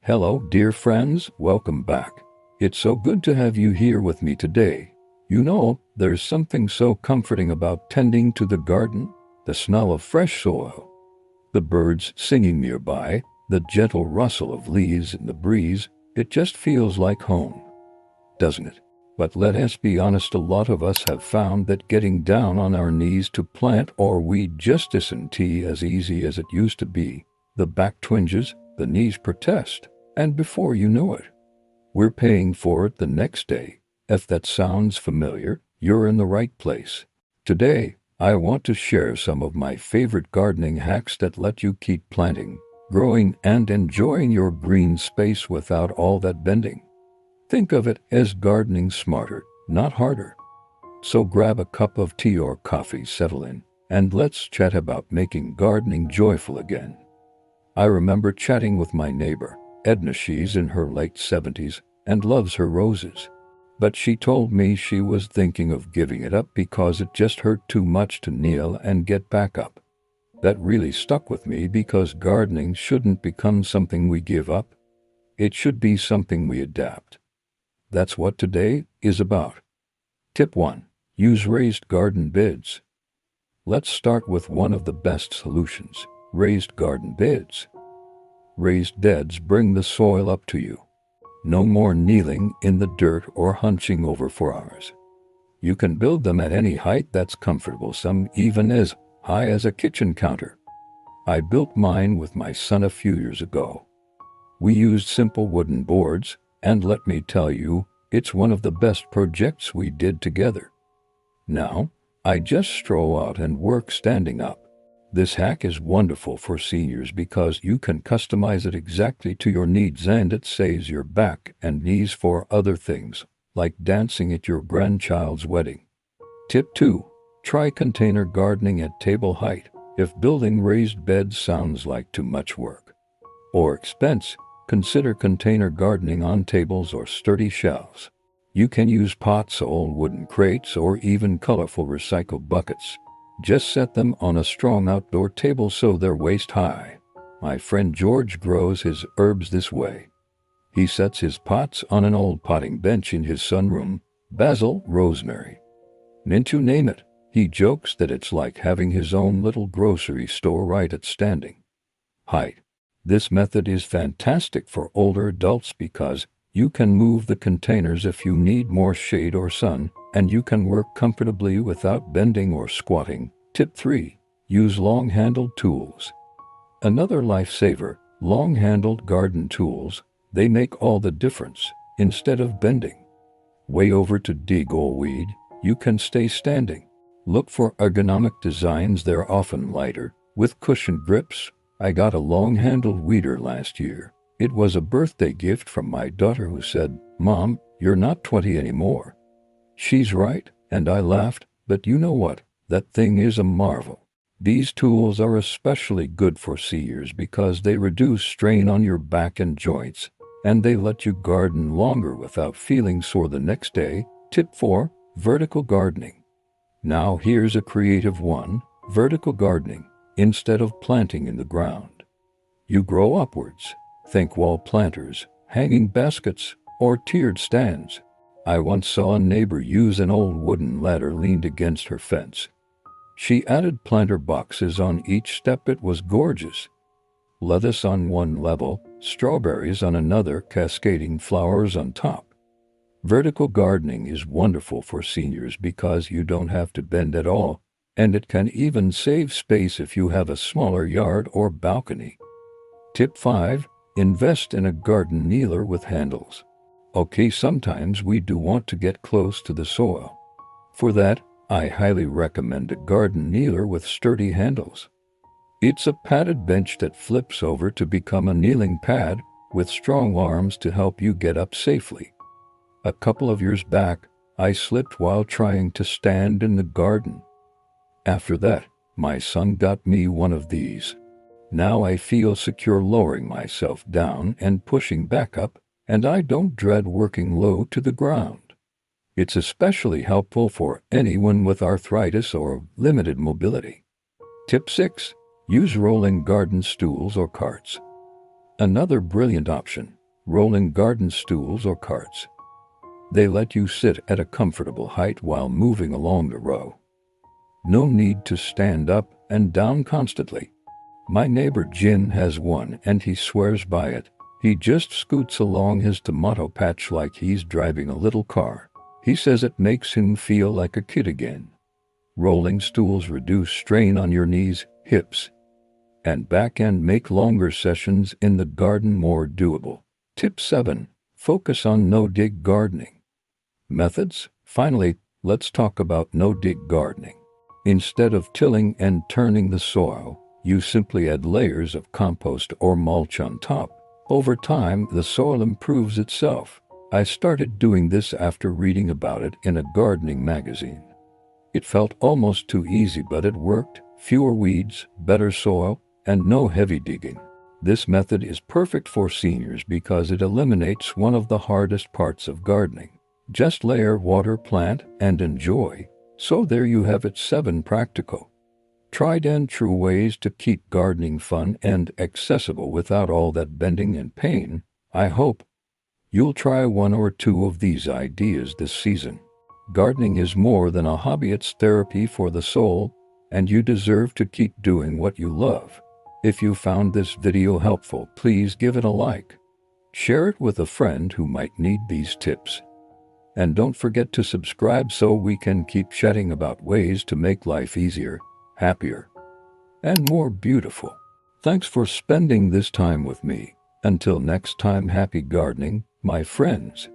Hello, dear friends, welcome back. It's so good to have you here with me today. You know, there's something so comforting about tending to the garden, the smell of fresh soil, the birds singing nearby, the gentle rustle of leaves in the breeze. It just feels like home, doesn't it? But let us be honest, a lot of us have found that getting down on our knees to plant or weed just isn't as easy as it used to be. The back twinges, the knees protest, and before you know it, we're paying for it the next day. If that sounds familiar, you're in the right place. Today, I want to share some of my favorite gardening hacks that let you keep planting, growing, and enjoying your green space without all that bending. Think of it as gardening smarter, not harder. So grab a cup of tea or coffee, settle in, and let's chat about making gardening joyful again. I remember chatting with my neighbor, Edna. She's in her late 70s and loves her roses. But she told me she was thinking of giving it up because it just hurt too much to kneel and get back up. That really stuck with me because gardening shouldn't become something we give up. It should be something we adapt. That's what today is about. Tip 1. Use raised garden beds. Let's start with one of the best solutions, raised garden beds. Raised beds bring the soil up to you. No more kneeling in the dirt or hunching over for hours. You can build them at any height that's comfortable, some even as high as a kitchen counter. I built mine with my son a few years ago. We used simple wooden boards, and let me tell you, it's one of the best projects we did together. Now, I just stroll out and work standing up. This hack is wonderful for seniors because you can customize it exactly to your needs, and it saves your back and knees for other things, like dancing at your grandchild's wedding. Tip 2. Try container gardening at table height. If building raised beds sounds like too much work or expense, consider container gardening on tables or sturdy shelves. You can use pots, old wooden crates, or even colorful recycled buckets. Just set them on a strong outdoor table so they're waist high. My friend George grows his herbs this way. He sets his pots on an old potting bench in his sunroom, basil, rosemary, mint, you name it. He jokes that it's like having his own little grocery store right at standing height. This method is fantastic for older adults because you can move the containers if you need more shade or sun, and you can work comfortably without bending or squatting. Tip 3. Use long-handled tools. Another lifesaver, long-handled garden tools. They make all the difference. Instead of bending way over to dig or weed, you can stay standing. Look for ergonomic designs. They're often lighter, with cushioned grips. I got a long-handled weeder last year. It was a birthday gift from my daughter, who said, "Mom, you're not 20 anymore." She's right, and I laughed, but you know what? That thing is a marvel. These tools are especially good for seniors because they reduce strain on your back and joints, and they let you garden longer without feeling sore the next day. Tip 4. Vertical gardening. Now here's a creative one, vertical gardening. Instead of planting in the ground, you grow upwards. Think wall planters, hanging baskets, or tiered stands. I once saw a neighbor use an old wooden ladder leaned against her fence. She added planter boxes on each step. It was gorgeous. Lettuce on one level, strawberries on another, cascading flowers on top. Vertical gardening is wonderful for seniors because you don't have to bend at all, and it can even save space if you have a smaller yard or balcony. Tip 5. Invest in a garden kneeler with handles. Okay, sometimes we do want to get close to the soil. For that, I highly recommend a garden kneeler with sturdy handles. It's a padded bench that flips over to become a kneeling pad with strong arms to help you get up safely. A couple of years back, I slipped while trying to stand in the garden. After that, my son got me one of these. Now I feel secure lowering myself down and pushing back up, and I don't dread working low to the ground. It's especially helpful for anyone with arthritis or limited mobility. Tip 6. Use rolling garden stools or carts. Another brilliant option: rolling garden stools or carts. They let you sit at a comfortable height while moving along the row. No need to stand up and down constantly. My neighbor Jin has one and he swears by it. He just scoots along his tomato patch like he's driving a little car. He says it makes him feel like a kid again. Rolling stools reduce strain on your knees, hips, and back and make longer sessions in the garden more doable. Tip 7. Focus on no-dig gardening. Methods? Finally, let's talk about no-dig gardening. Instead of tilling and turning the soil, you simply add layers of compost or mulch on top. Over time, the soil improves itself. I started doing this after reading about it in a gardening magazine. It felt almost too easy, but it worked. Fewer weeds, better soil, and no heavy digging. This method is perfect for seniors because it eliminates one of the hardest parts of gardening. Just layer, water, plant, and enjoy. So there you have it, 7 practical, tried and true ways to keep gardening fun and accessible without all that bending and pain. I hope you'll try 1 or 2 of these ideas this season. Gardening is more than a hobby, it's therapy for the soul, and you deserve to keep doing what you love. If you found this video helpful, please give it a like. Share it with a friend who might need these tips. And don't forget to subscribe so we can keep chatting about ways to make life easier, happier, and more beautiful. Thanks for spending this time with me. Until next time, happy gardening, my friends.